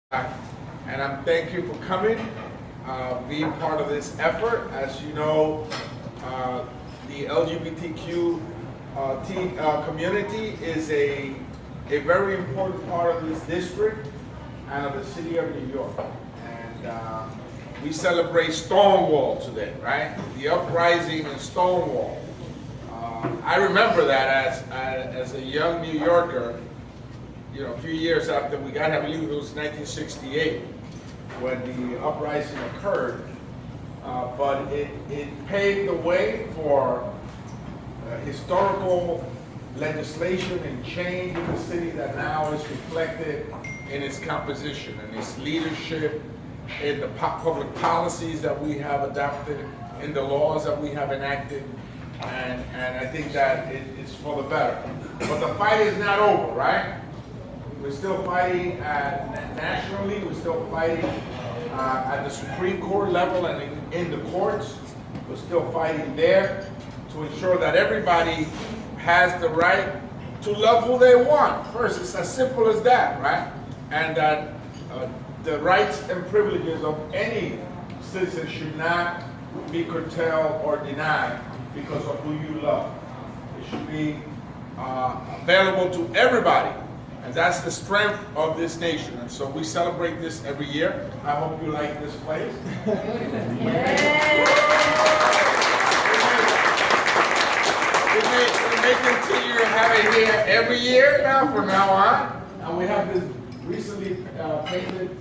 And I'm thank you for coming, being part of this effort. As you know, the LGBTQ community is a very important part of this district and of the city of New York. And we celebrate Stonewall today, right? The uprising in Stonewall. I remember that as a young New Yorker, you know, a few years after we got, I believe it was 1968, when the uprising occurred. But it paved the way for historical legislation and change in the city that now is reflected in its composition and its leadership, in the public policies that we have adopted, in the laws that we have enacted, and I think that it's for the better. But the fight is not over, right? We're still fighting nationally, we're still fighting at the Supreme Court level and in the courts. We're still fighting there to ensure that everybody has the right to love who they want. First, it's as simple as that, right? And that the rights and privileges of any citizen should not be curtailed or denied because of who you love. It should be available to everybody. And that's the strength of this nation. And so we celebrate this every year. I hope you like this place. We may continue to have it here every year now from now on. And we have this recently painted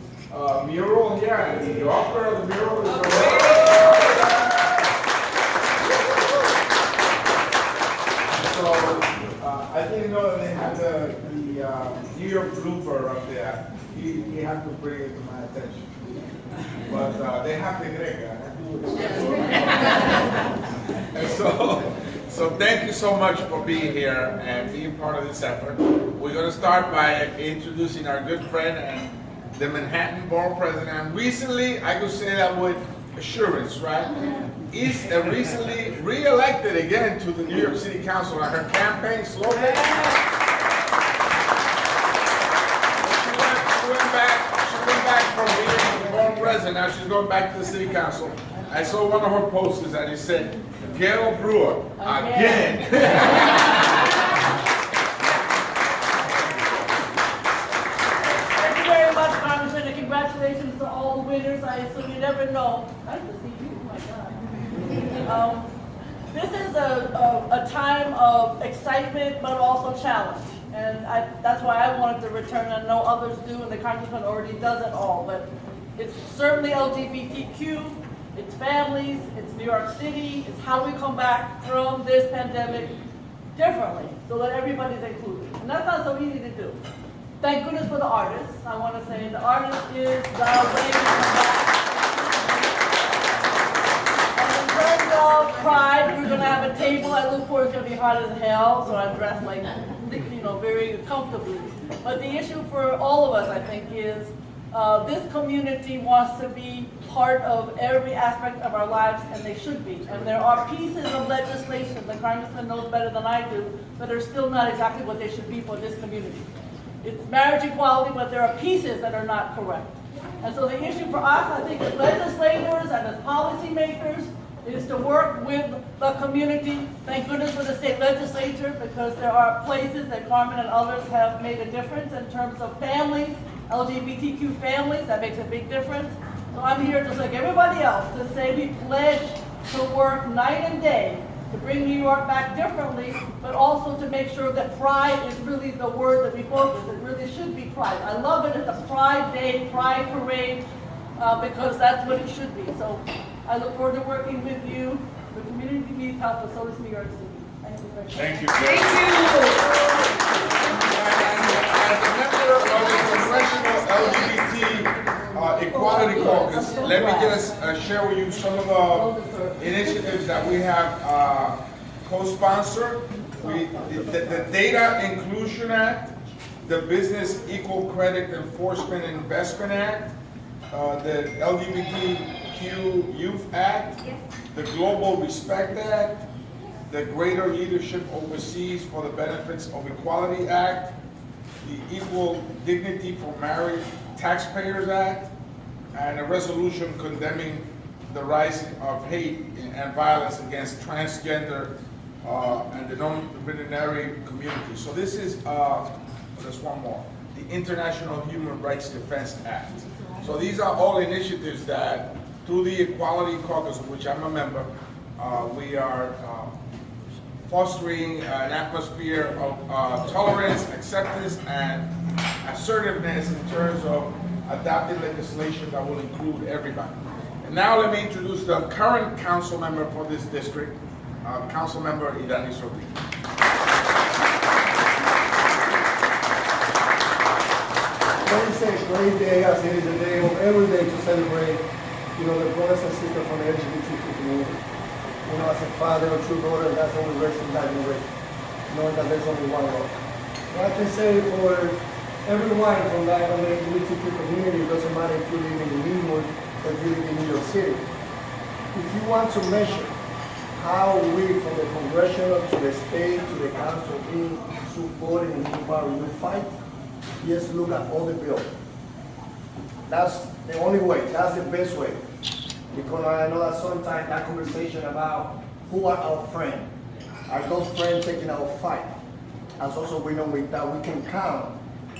mural here. And the author of the mural is I didn't know that they had the New York blooper up there. You have to bring it to my attention. But they have the Grega. And so thank you so much for being here and being part of this effort. We're going to start by introducing our good friend and the Manhattan Borough President. And recently, I could say that with assurance, right? Is recently re-elected again to the New York City Council on her campaign slogan. She went back from being the borough president. Now she's going back to the City Council. I saw one of her posters and it said, "Gail Brewer again." Thank you very much, Congressman, and congratulations to all the winners. I assume you never know. Nice to see you. Oh my God. This is a time of excitement, but also challenge. And that's why I wanted to return. I know others do, and the Congressman already does it all. But it's certainly LGBTQ, it's families, it's New York City, it's how we come back from this pandemic differently, so that everybody's included. And that's not so easy to do. Thank goodness for the artists. I want to say the artist is the way to come back. Of pride, we're going to have a table. I look forward, it's going to be hot as hell, so I'm dressed like, you know, very comfortably. But the issue for all of us, I think, is this community wants to be part of every aspect of our lives, and they should be. And there are pieces of legislation, the Congressman knows better than I do, that are still not exactly what they should be for this community. It's marriage equality, but there are pieces that are not correct. And so the issue for us, I think, as legislators and as policymakers, is to work with the community. Thank goodness for the state legislature, because there are places that Carmen and others have made a difference in terms of families, LGBTQ families. That makes a big difference. So I'm here just like everybody else to say we pledge to work night and day to bring New York back differently, but also to make sure that pride is really the word that we focus. It really should be pride. I love it as a pride day, pride parade, because that's what it should be. So I look forward to working with you. The community needs help, but so does New York City. Thank you. Thank you. As a member of the Congressional LGBT Equality Caucus, let me just share with you some of the initiatives that we have co-sponsored. The Data Inclusion Act, the Business Equal Credit Enforcement and Investment Act, the LGBTQ Youth Act, the Global Respect Act, the Greater Leadership Overseas for the Benefits of Equality Act, the Equal Dignity for Marriage Taxpayers Act, and a resolution condemning the rise of hate and violence against transgender and the non-binary community. So this is, there's one more, the International Human Rights Defense Act. So these are all initiatives that, through the Equality Caucus, of which I'm a member, we are fostering an atmosphere of tolerance, acceptance, and assertiveness in terms of adopting legislation that will include everybody. And now let me introduce the current council member for this district, Council Member Idani Sordi. It's a great day, as it is a day of every day to celebrate, the brothers and sisters from the LGBTQ community. As a father or true daughter, that's only raising that in way, knowing that there's only one Lord. And I can say for everyone from that on the LGBTQ community, it doesn't matter if you live in Linwood or if you live in New York City. If you want to measure how we, from the congressional to the state to the council, being supporting and empowering the fight, just look at all the bills. That's the only way, that's the best way. Because I know that sometimes that conversation about who are our friends, are those friends taking our fight? As also we know that we can count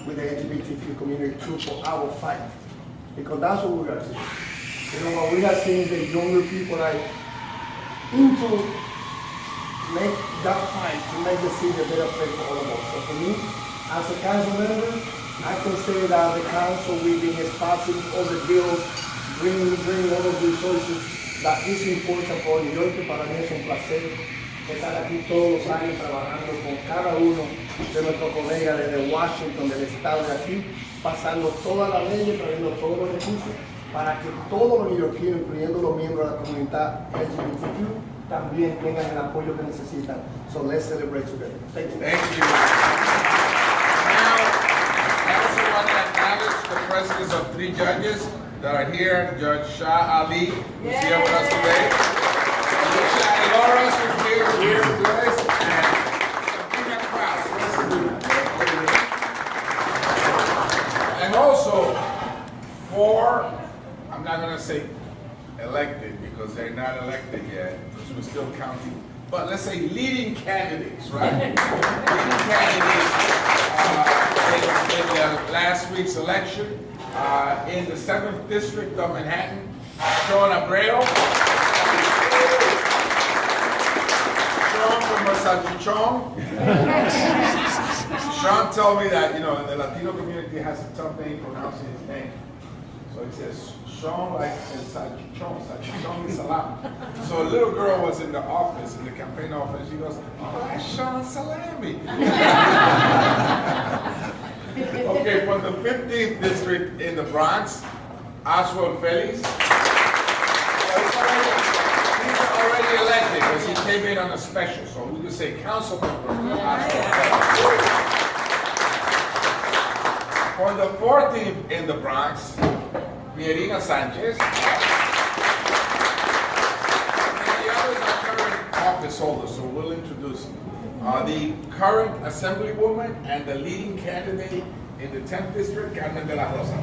with the LGBTQ community too for our fight. Because that's what we got to see. What we got seen is the younger people are into make that fight to make the city a better place for all of us. So for me, as a council member, I can say that the council we've been passing all the bills, bringing all the resources that is important for New York. Para mí es un placer estar aquí todos los años trabajando con cada uno de nuestros colegas desde Washington, del estado de aquí, pasando todas las leyes, trayendo todos los recursos para que todos los neoyorquinos, incluyendo los miembros de la comunidad LGBTQ, también tengan el apoyo que necesitan. So let's celebrate together. Thank you. Thank you. Now, I also want to acknowledge the presence of 3 judges that are here. Judge Shah Ali, who's here with us today. Judge Shah Lawrence, who's here with us. And Sabrina Krause. And also, 4, I'm not going to say elected because they're not elected yet, because we're still counting. But let's say leading candidates, right? Leading candidates in the last week's election in the 7th District of Manhattan, Sean Abreu. Sean from Massachusetts. Sean told me that, the Latino community has a tough name pronouncing his name. So he says, Sean like Sachichon Salam. So a little girl was in the office, in the campaign office, she goes, oh, that's Sean Salami. Okay, from the 15th district in the Bronx, Oswald Felix. He's already elected because he came in on a special, so we could say council member Oswald Felix. For the 14th in the Bronx, Pierina Sanchez. And the others are current office holders, so we'll introduce them. The current assemblywoman and the leading candidate in the 10th district, Carmen de la Rosa.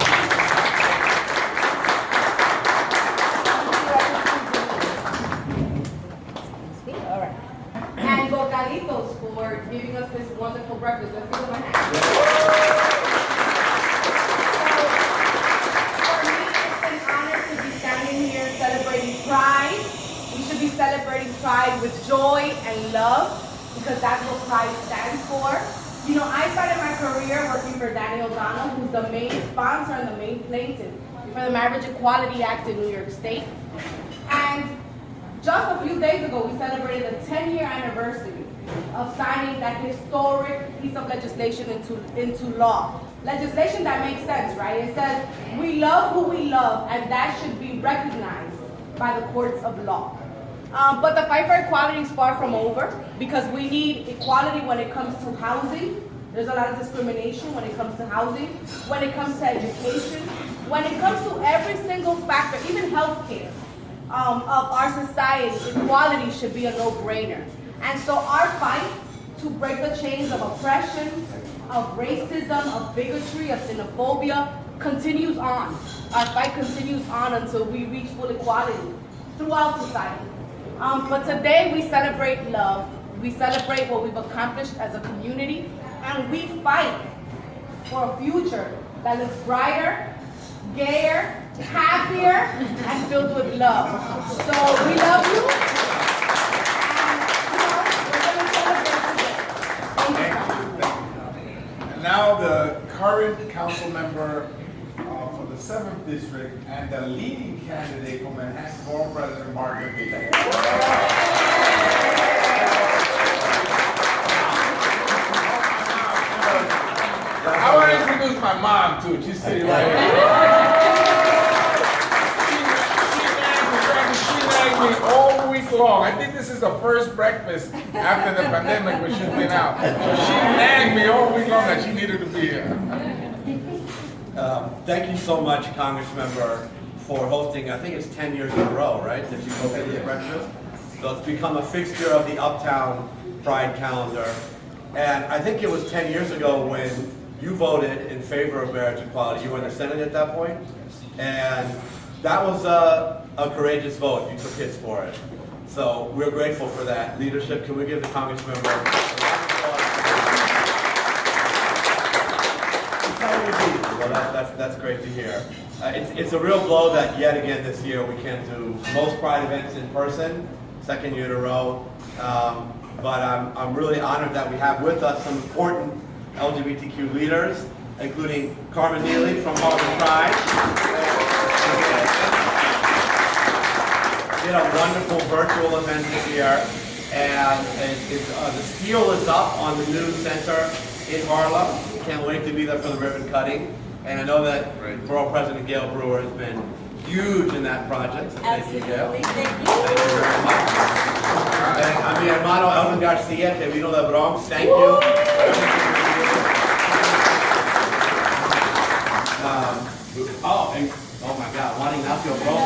All right. And Bocaditos for giving us this wonderful breakfast. Let's give them a hand. Pride. We should be celebrating Pride with joy and love because that's what Pride stands for. I started my career working for Danny O'Donnell, who's the main sponsor and the main plaintiff for the Marriage Equality Act in New York State. And just a few days ago, we celebrated the 10-year anniversary of signing that historic piece of legislation into law. Legislation that makes sense, right? It says we love who we love, and that should be recognized by the courts of law. But the fight for equality is far from over because we need equality when it comes to housing. There's a lot of discrimination when it comes to housing, when it comes to education, when it comes to every single factor, even healthcare of our society. Equality should be a no-brainer. And so our fight to break the chains of oppression, of racism, of bigotry, of xenophobia continues on. Our fight continues on until we reach full equality throughout society. But today we celebrate love. We celebrate what we've accomplished as a community, and we fight for a future that is brighter, gayer, happier, and filled with love. So we love you. And now the current council member for the 7th district and the leading candidate for Manhattan Borough President, Margaret Villa. I want to introduce my mom too. She's sitting right here. She nagged me all week long. I think this is the first breakfast after the pandemic when she's been out. So she nagged me all week long that she needed to be here. Thank you so much, Congressmember, for hosting, I think it's 10 years in a row, right, that you've hosted this breakfast? So it's become a fixture of the Uptown Pride calendar. And I think it was 10 years ago when you voted in favor of marriage equality. You were in the Senate at that point, and that was a courageous vote. You took hits for it. So we're grateful for that leadership. Can we give the Congressmember Well, that's great to hear. It's a real blow that yet again this year we can't do most Pride events in person, second year in a row. But I'm really honored that we have with us some important LGBTQ leaders, including Carmen Neely from Harvard Pride. We did a wonderful virtual event this year, and the steel is up on the new center in Harlem. Can't wait to be there for the ribbon cutting. And I know that Borough President Gail Brewer has been huge in that project. So thank you, Gail. Thank you. Thank you very much. And a mi hermano Elvin Garcia, que vino de Bronx, thank you. Oh my God, Juan Ignacio Bronx.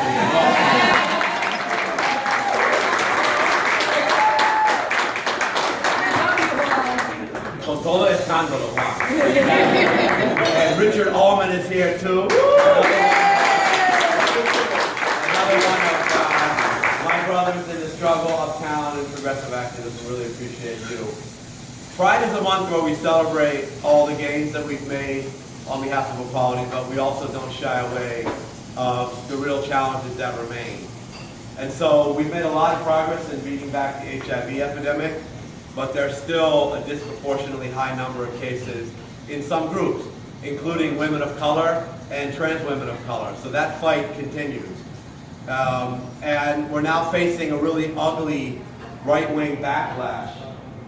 Con todo escándalo, Juan. And Richard Allman is here too. Another one of my brothers in the struggle, Uptown and progressive activism. Really appreciate you. Pride is a month where we celebrate all the gains that we've made on behalf of equality, but we also don't shy away of the real challenges that remain. And so we've made a lot of progress in beating back the HIV epidemic, but there's still a disproportionately high number of cases in some groups, including women of color and trans women of color. So that fight continues. And we're now facing a really ugly right-wing backlash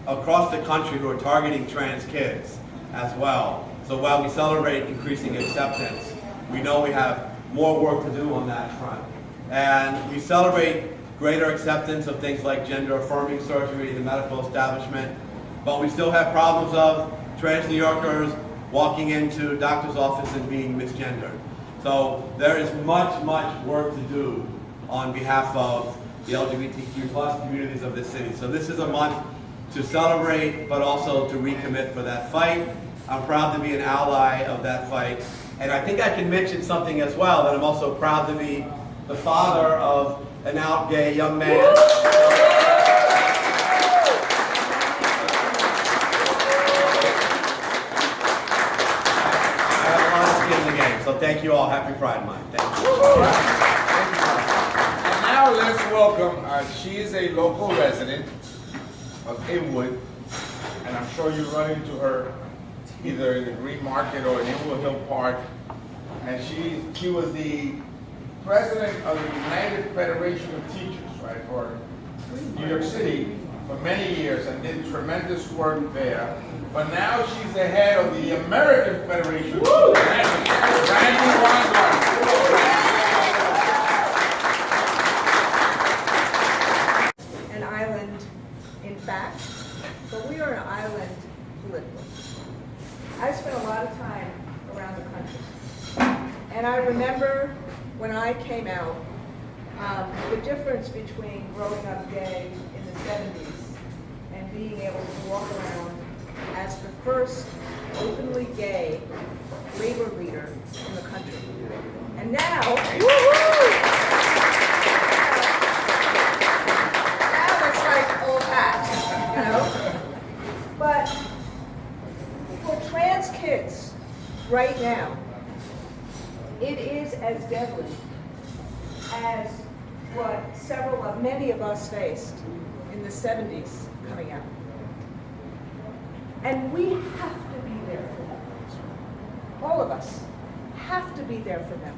across the country who are targeting trans kids as well. So while we celebrate increasing acceptance, we know we have more work to do on that front. And we celebrate greater acceptance of things like gender-affirming surgery in the medical establishment, but we still have problems of trans New Yorkers walking into a doctor's office and being misgendered. So there is much, much work to do on behalf of the LGBTQ+ communities of this city. So this is a month to celebrate, but also to recommit for that fight. I'm proud to be an ally of that fight. And I think I can mention something as well, that I'm also proud to be the father of an out gay young man. I have a lot of skin in the game, so thank you all. Happy Pride Month. Thank you. And now let's welcome, she is a local resident of Inwood, and I'm sure you run into her either in the Green Market or in Inwood Hill Park. And she was the president of the United Federation of Teachers, right, for New York City for many years and did tremendous work there. But now she's the head of the American Federation of Teachers. An island, in fact, but we are an island politically. I spent a lot of time around the country, and I remember when I came out, the difference between growing up gay in the 70s and being able to walk around as the first openly gay labor leader in the country. And now, now it's like old hat, you know? But for trans kids right now, it is as deadly as what many of us faced in the 70s coming out. And we have to be there for them. All of us have to be there for them.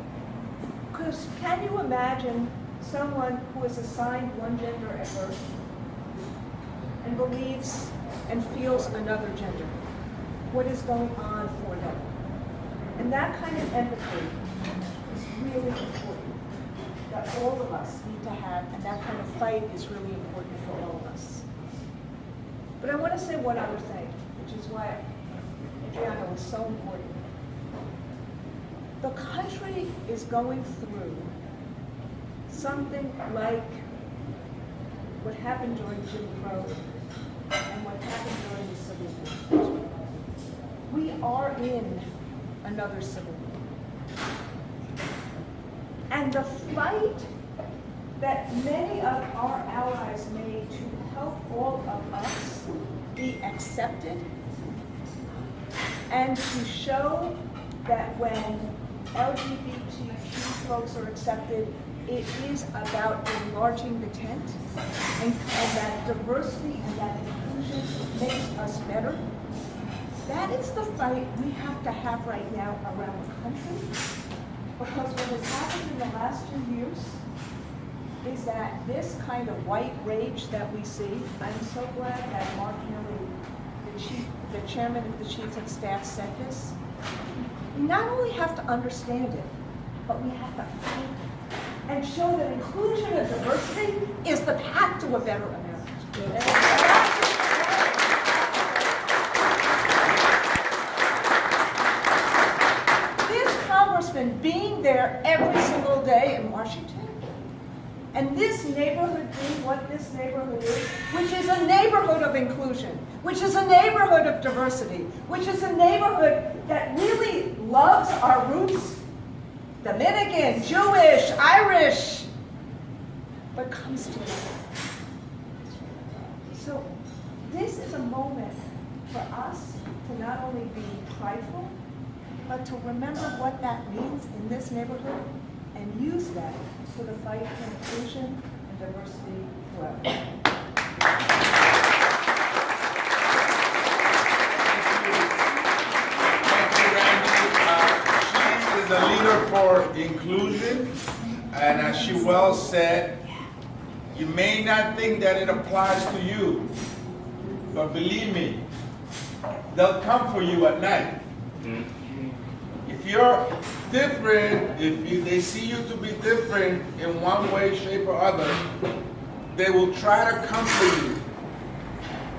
Because can you imagine someone who is assigned one gender at birth and believes and feels another gender? What is going on for them? And that kind of empathy is really important, that all of us need to have, and that kind of fight is really important for all of us. But I want to say one other thing, which is why Adriano is so important. The country is going through something like what happened during Jim Crow and what happened during the Civil War. We are in another civil war. And the fight that many of our allies made to help all of us be accepted and to show that when LGBTQ folks are accepted, it is about enlarging the tent and that diversity and that inclusion makes us better. That is the fight we have to have right now around the country, because what has happened in the last 2 years is that this kind of white rage that we see, I'm so glad that Mark Milley, the chairman of the Chiefs of Staff, said this. We not only have to understand it, but we have to fight it and show that inclusion and diversity is the path to a better America. Being there every single day in Washington, and this neighborhood being what this neighborhood is, which is a neighborhood of inclusion, which is a neighborhood of diversity, which is a neighborhood that really loves our roots, Dominican, Jewish, Irish, but comes together. So this is a moment for us to not only be prideful, but to remember what that means in this neighborhood and use that for the fight for inclusion and diversity throughout. Thank you, Randy. She is a leader for inclusion, and as she well said, you may not think that it applies to you, but believe me, they'll come for you at night. If you're different, they see you to be different in one way, shape, or other, they will try to come for you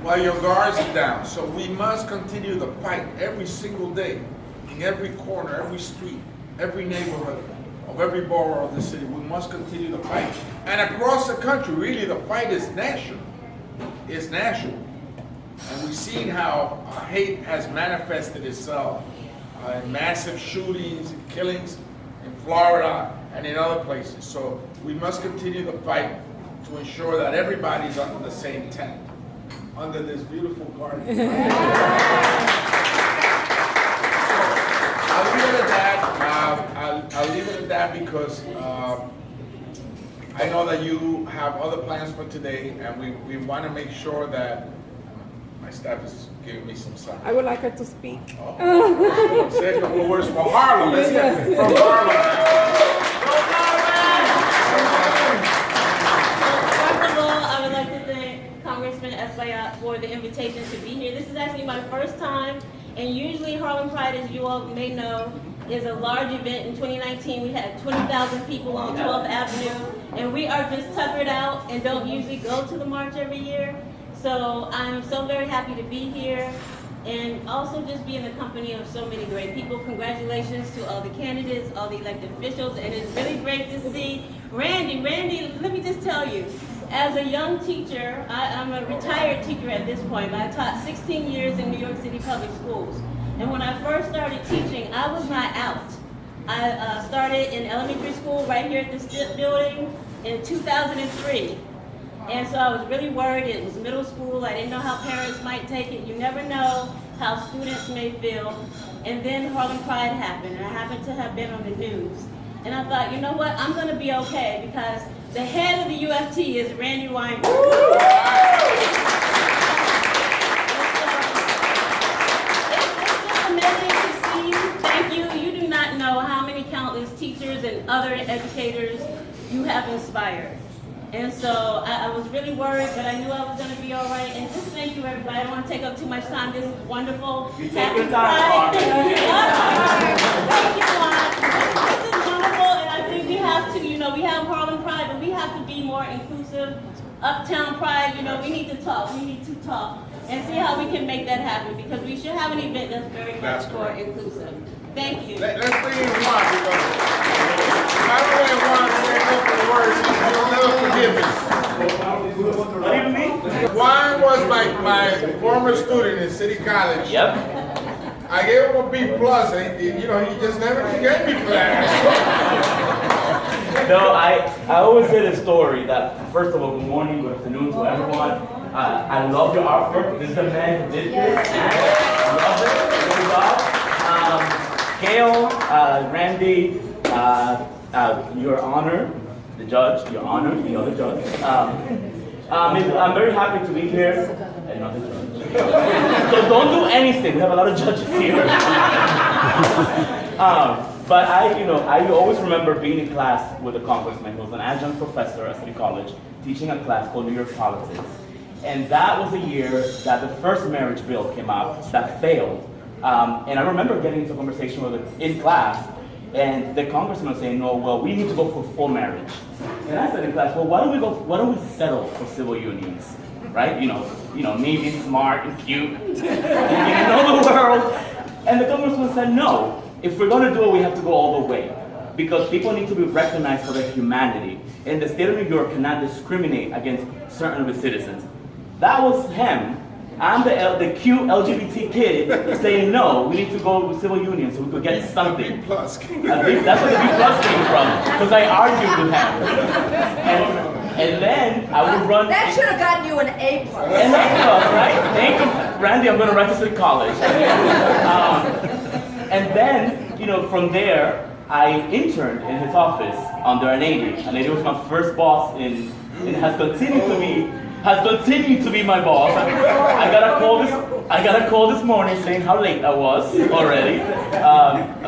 while your guards are down. So we must continue the fight every single day, in every corner, every street, every neighborhood of every borough of the city. We must continue the fight. And across the country, really, the fight is national. It's national. And we've seen how hate has manifested itself in massive shootings and killings in Florida and in other places. So we must continue the fight to ensure that everybody's under the same tent, under this beautiful garden. So I'll leave it at that. I'll leave it at that because I know that you have other plans for today, and we want to make sure that my staff is giving me some sign. I would like her to speak. Oh. Say a couple of words for Harlem. Let's get it from Harlem. First of all, I would like to thank Congressman Espaillat for the invitation to be here. This is actually my first time, and usually Harlem Pride, as you all may know, is a large event. In 2019, we had 20,000 people on 12th Avenue, and we are just tuckered out and don't usually go to the march every year. So I'm so very happy to be here and also just be in the company of so many great people. Congratulations to all the candidates, all the elected officials, and it's really great to see Randy. Randy, let me just tell you, as a young teacher, I'm a retired teacher at this point, but I taught 16 years in New York City public schools. And when I first started teaching, I was not out. I started in elementary school right here at this building in 2003. And so I was really worried. It was middle school. I didn't know how parents might take it. You never know how students may feel. And then Harlem Pride happened, and I happened to have been on the news. And I thought, you know what, I'm gonna be okay because the head of the UFT is Randy Weinberg. It's amazing to see you. Thank you. You do not know how many countless teachers and other educators you have inspired. And so I was really worried, but I knew I was going to be all right. And just thank you, everybody. I don't want to take up too much time. This is wonderful. You take your time, Thank you, Juan. This is wonderful, and I think we have to, we have Harlem Pride, but we have to be more inclusive. Uptown Pride, we need to talk. We need to talk and see how we can make that happen because we should have an event that's very much more inclusive. Thank you. Let's bring in Juan because I don't let Juan say a couple of words. You'll never forgive me. What do you mean? Juan was my former student in City College. Yep. I gave him a B plus, and he just never forgave me for that. No, I always say the story that, first of all, good morning, good afternoon to everyone. I love your artwork. This is the man who did this. I love it. Good job. Gail, Randy, Your Honor, the judge, Your Honor, the other judge. I'm very happy to be here. Another judge. So don't do anything. We have a lot of judges here. But I always remember being in class with a congressman who was an adjunct professor at City College, teaching a class called New York Politics. And that was the year that the first marriage bill came out that failed. And I remember getting into a conversation with him in class, and the congressman was saying, no, well, we need to go for full marriage. And I said in class, well, why don't we settle for civil unions, right? Me being smart and cute, and getting to know the world. And the congressman said, no, if we're gonna do it, we have to go all the way. Because people need to be recognized for their humanity. And the state of New York cannot discriminate against certain of its citizens. That was him. I'm the cute LGBT kid saying no, we need to go with civil unions so we could get something. B plus. That's where the B plus came from, because I argued with him. And then I would run. That should have gotten you an A plus. And right? Thank you, Randy. I'm going to register to college. And then, from there, I interned in his office under an AD. An AD was my first boss and has continued to be my boss. I got a call this morning saying how late I was already.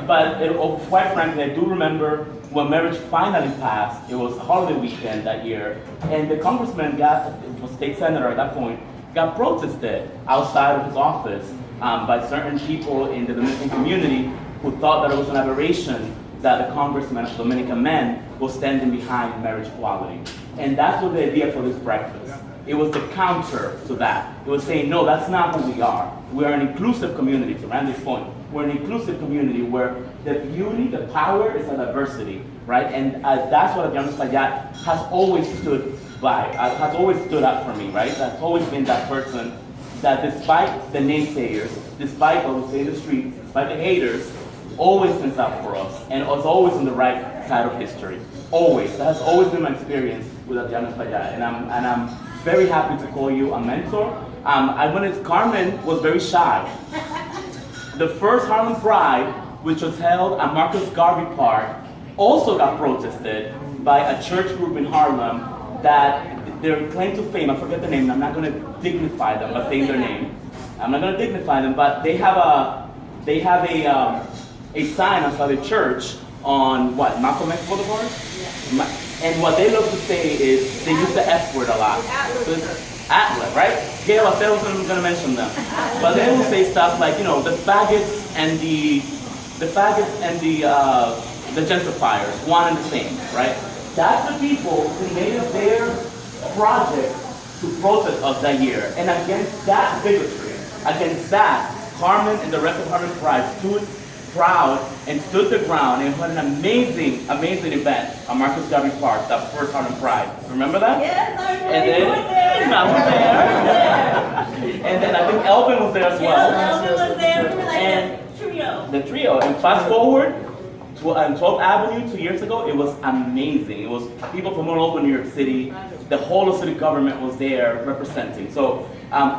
But quite frankly, I do remember when marriage finally passed. It was a holiday weekend that year, and the congressman was state senator at that point, got protested outside of his office by certain people in the Dominican community who thought that it was an aberration that the congressman, a Dominican man, was standing behind marriage equality. And that's what the idea for this breakfast. It was the counter to that. It was saying, no, that's not who we are. We are an inclusive community, to Randy's point. We're an inclusive community where the beauty, the power is a diversity, right? And that's what Adriano Espaillat has always stood by, has always stood up for me, right? That's always been that person that despite the naysayers, despite what we say in the streets, despite the haters, always stands up for us and is always on the right side of history. Always. That has always been my experience with Adriano Espaillat, and I'm very happy to call you a mentor. Carmen was very shy. The first Harlem Pride, which was held at Marcus Garvey Park, also got protested by a church group in Harlem that their claim to fame, I forget the name, I'm not going to dignify them by saying their name. I'm not going to dignify them, but they have a sign outside the church on what, Malcolm X Boulevard? Yeah. And what they love to say is, they use the F word a lot. Atlas, right? Gail, I said I wasn't going to mention them. But they will say stuff like, the faggots and the gentrifiers, one and the same, right? That's the people who made it their project to protest us that year. And against that bigotry, against that, Carmen and the rest of Harlem Pride stood proud and stood the ground and had an amazing, amazing event at Marcus Garvey Park, that first Harlem Pride. Remember that? Yes, I remember. And then, came. I was there. And then I think Elvin was there as well. Elvin was there. We were like And a trio. the trio. And fast forward to 12th Avenue 2 years ago, it was amazing. It was people from all over New York City. The whole of city government was there representing. So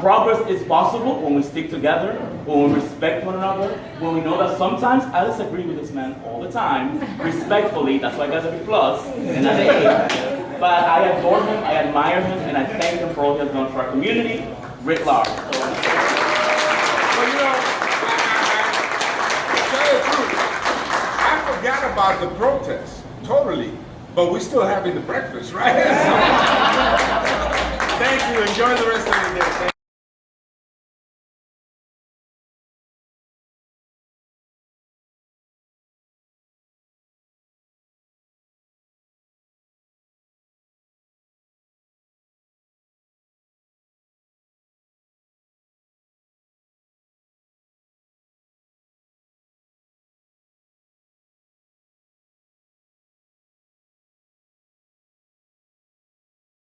progress is possible when we stick together, when we respect one another, when we know that sometimes I disagree with this man all the time, respectfully. That's why I got a B+ and an A. But I adore him, I admire him, and I thank him for all he has done for our community, writ large. Well, you know, to tell you the truth, I forgot about the protest, totally. But we're still having the breakfast, right? Thank you. Enjoy the rest of your day.